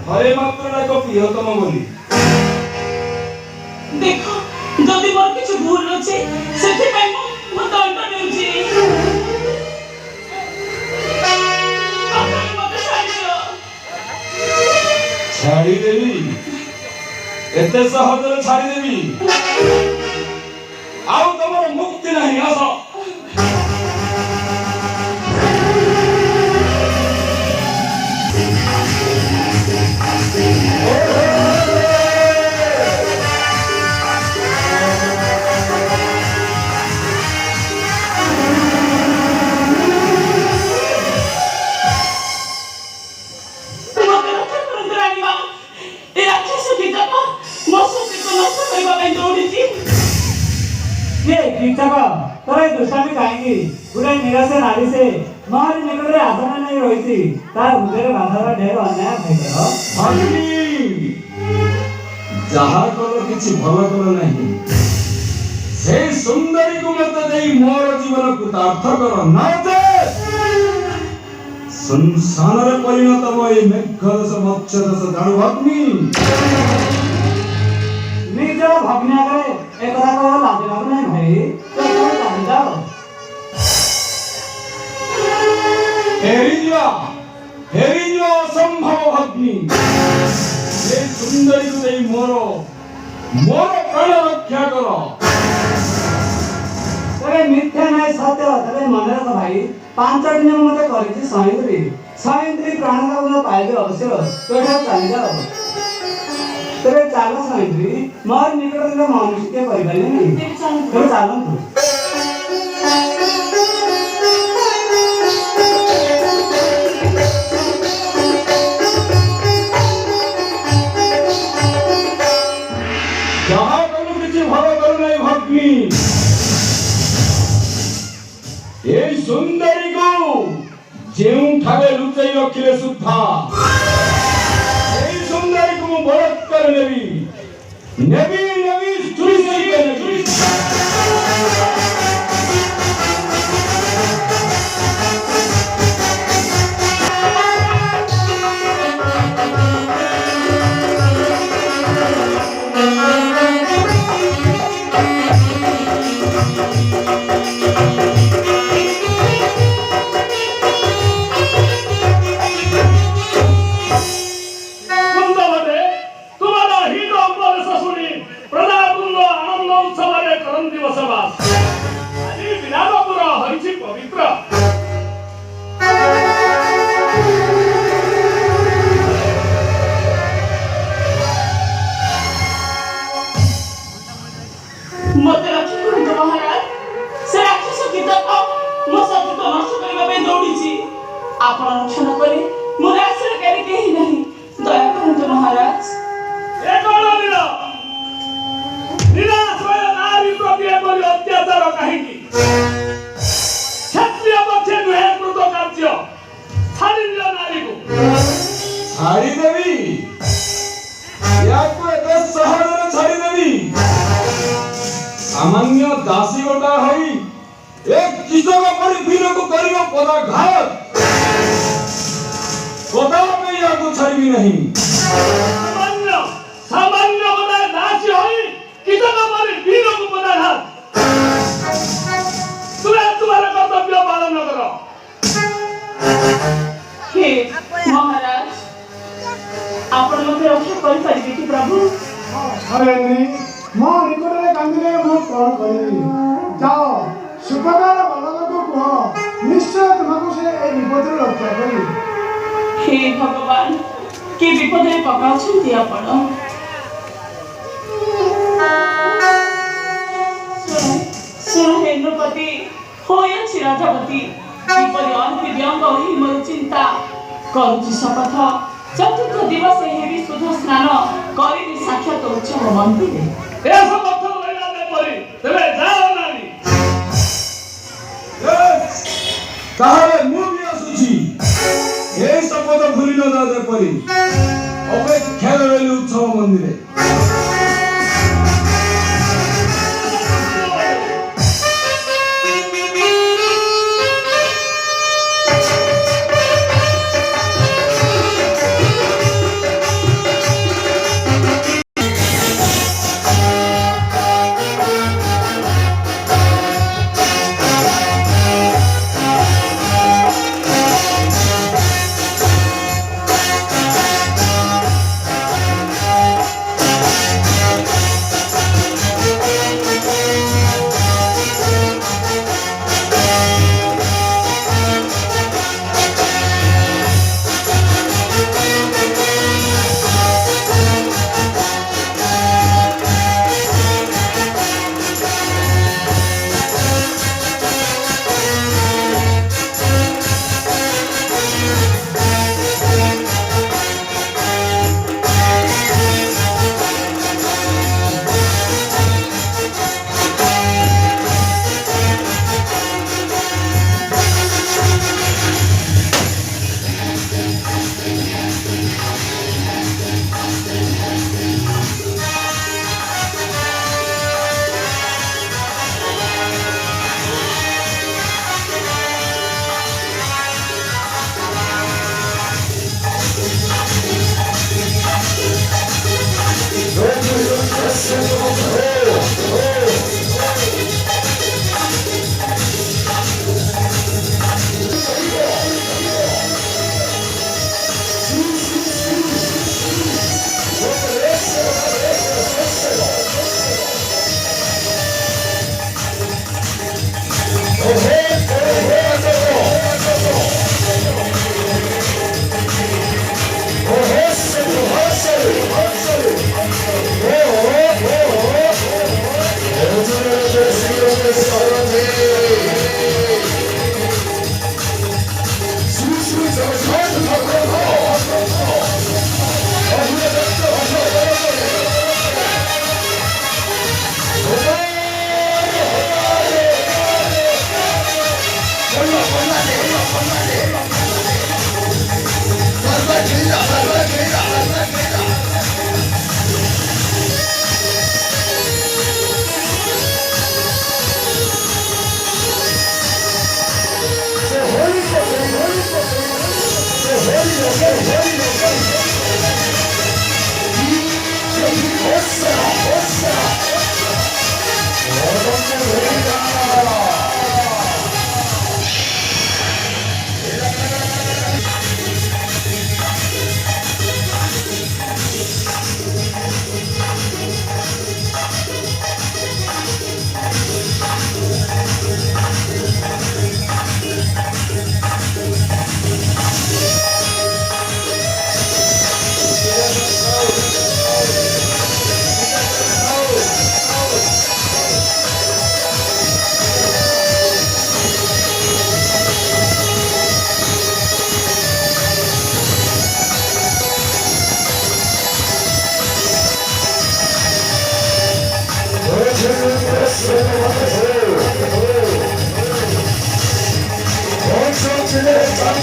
हरे मात्र ना को प्रियतम बोली देखो जदि मोर किछ भूल अछि सेति पे मो दंड नेउछि आपण मते छाड़ी देवी एते सहजरे छाड़ी देवी आउ तमर मुक्ति नहीं आसो तोरे दुष्टामी काहेंगी गुरे निराशे नारी से महरी निकटरे आसना नहीं रही तार हृदय बाधार ढेर अन्याय भइगलो हनी जहा कलो किछि भलो कलो नहीं से सुंदरी को मत देई मोर जीवन को तार्थ करो नाते संसार रे परिणत होई मेघदस मत्स्यदस दाणु अग्नि निज भग्ना करे एक कथा को लाज लाग नहीं भाई तो जान जाओ हेरियो असंभव अग्नि ये सुंदरी को देई मोर प्राण रक्षा करो तोरे मिथ्या नहीं सत्य तोरे मन रख भाई 5 दिन मते करिछि सहेंद्री प्राण का पाइबे अवश्य तो चली जाओ तेरे चालो सहेंद्री मोर निकट में मनुष्य के परिवार नहीं तो चालो तू जहाँ कलु किछि भलो करू नहीं भक्ति ए सुंदरी को जेउ ठारे लुचाई रखिले सुद्धा ए सुंदरी को बलात्कार नेबी स्त्री से नेबी ଆପଣ ରକ୍ଷଣ କଲେ ମୋର ଆଶ୍ରୟକାରୀ କେହି ନାହିଁ। ଦୟା କରନ୍ତୁ ମହାରାଜ। ଏ କଣ ନିରାଶ୍ରୟ ନାରୀ ପ୍ରତି ଏପରି ଅତ୍ୟାଚାର କାହିଁକି? କ୍ଷତ୍ରିୟ ପକ୍ଷେ ନୁହେଁ କୃତ କାର୍ଯ୍ୟ। ଛାଡ଼ି ଦିଅ ନାରୀକୁ। ଛାଡ଼ିଦେବି? ୟାକୁ ଏତେ ସହଜରେ ଛାଡ଼ିଦେବି? ସାମାନ୍ୟ ଦାସୀ ଗୋଟା ହୋଇ ଏ କିଶୋର ପରି ବୀରକୁ କରିବ ପଦାଘାତ। କଦାପି ୟାକୁ ଛାଡ଼ିବି ନାହିଁ। ସାମାନ୍ୟ ଗୋଟାଏ ଦାସୀ ହୋଇ କିଶୋର ପରି ବୀରକୁ ପଦାଘାତ। ତୁମେ ତୁମର କର୍ତ୍ତବ୍ୟ ପାଳନ କର। ହେ ମହାରାଜ, ଆପଣ ମୋତେ ରକ୍ଷା କରିପାରିବେ କି ପ୍ରଭୁ? ମୋ ନିକଟରେ କାନ୍ଦିଲେ ମୁଁ କଣ କରିବି? ଯାଅ ସୁପକାର ବାଲକକୁ କୁହ, ନିଶ୍ଚୟ ତୁମକୁ ସେ ଏ ବିପଦରୁ ରକ୍ଷା କରିବେ। ହେ ଭଗବାନ, କି ବିପଦରେ ପକାଉଛନ୍ତି ଆପଣ? ଶୁଣ ହେ ନୃପତି, ହୋଇଅଛି ରାଜପତି, କିପରି ଅର୍ପି ବ୍ୟଙ୍ଗ ହୋଇ ମୋର ଚିନ୍ତା କରୁଛି ଶପଥ। ଚତୁର୍ଥ ଦିବସ ହେବି ଶୁଦ୍ଧ ସ୍ନାନ କରିବି ସାକ୍ଷାତ ଉତ୍ସବ ମନ୍ଦିରେ। ତାହେଲେ ମୁଁ ବି ଆସୁଛି। ଏ ଶପଥ ଭୁଲି ନ ଯାଅ ଯେପରି। ଅପେକ୍ଷା ରହିଲି ଉତ୍ସବ ମନ୍ଦିରେ।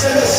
Rum,